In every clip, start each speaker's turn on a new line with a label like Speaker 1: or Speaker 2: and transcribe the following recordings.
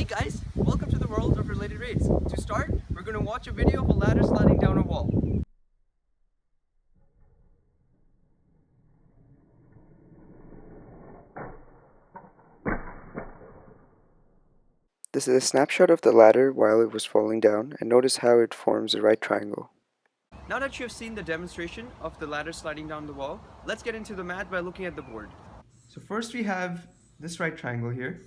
Speaker 1: guys, welcome to the world of related rates. To start, we're going to watch a video of a ladder sliding down a wall.
Speaker 2: This is a snapshot of the ladder while it was falling down, and notice how it forms a right triangle.
Speaker 1: Now that you have seen the demonstration of the ladder sliding down the wall, let's get into the math by looking at the board. So first we have this right triangle here.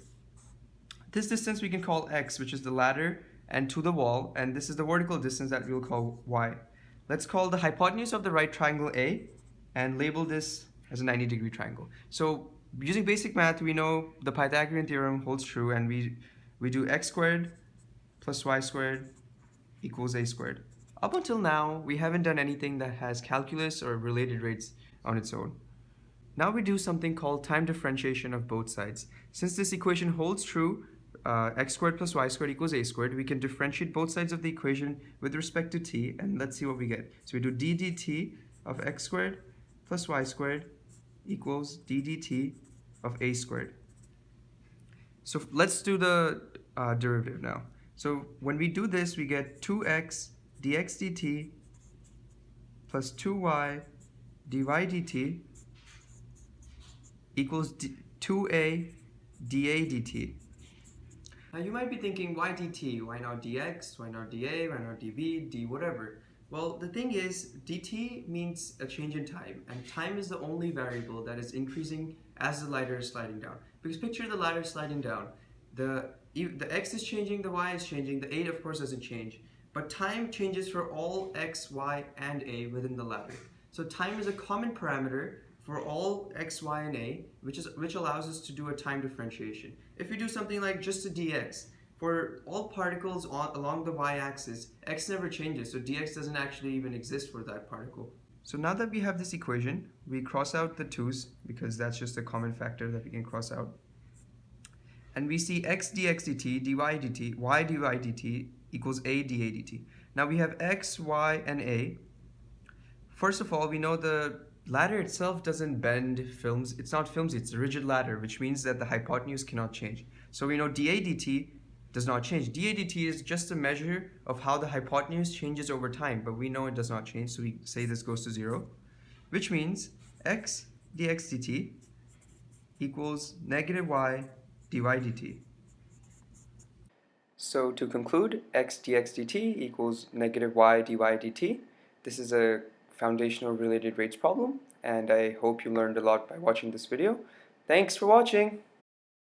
Speaker 1: This distance we can call x, which is the ladder and to the wall, and this is the vertical distance that we'll call y. Let's call the hypotenuse of the right triangle a and label this as a 90-degree triangle. So using basic math, we know the Pythagorean theorem holds true, and we do x squared plus y squared equals a squared. Up until now, we haven't done anything that has calculus or related rates on its own. Now we do something called time differentiation of both sides. Since this equation holds true, x squared plus y squared equals a squared, we can differentiate both sides of the equation with respect to t, and let's see what we get. So we do d dt of x squared plus y squared equals d dt of a squared. So let's do the derivative now. So when we do this, we get 2x dx dt plus 2y dy dt equals 2a dA dt. Now you might be thinking, why dt? Why not dx? Why not dA? Why not dv? D whatever? Well, the thing is, dt means a change in time, and time is the only variable that is increasing as the ladder is sliding down. Because picture the ladder sliding down. The x is changing, the y is changing, the 8 of course doesn't change. But time changes for all x, y, and a within the ladder. So time is a common parameter for all x, y, and a, which allows us to do a time differentiation. If we do something like just a dx, for all particles along the y-axis, x never changes, so dx doesn't actually even exist for that particle. So now that we have this equation, we cross out the 2's because that's just a common factor that we can cross out. And we see x dx dt, dy dt, y dy dt equals a dA dt. Now we have x, y, and a. First of all, we know the ladder itself doesn't bend films. It's not films, it's a rigid ladder, which means that the hypotenuse cannot change. So we know dA dt does not change. dA dt is just a measure of how the hypotenuse changes over time, but we know it does not change, so we say this goes to 0, which means x dx dt equals negative y dy dt. So to conclude, x dx dt equals negative y dy dt. This is a foundational related rates problem, and I hope you learned a lot by watching this video. Thanks for watching!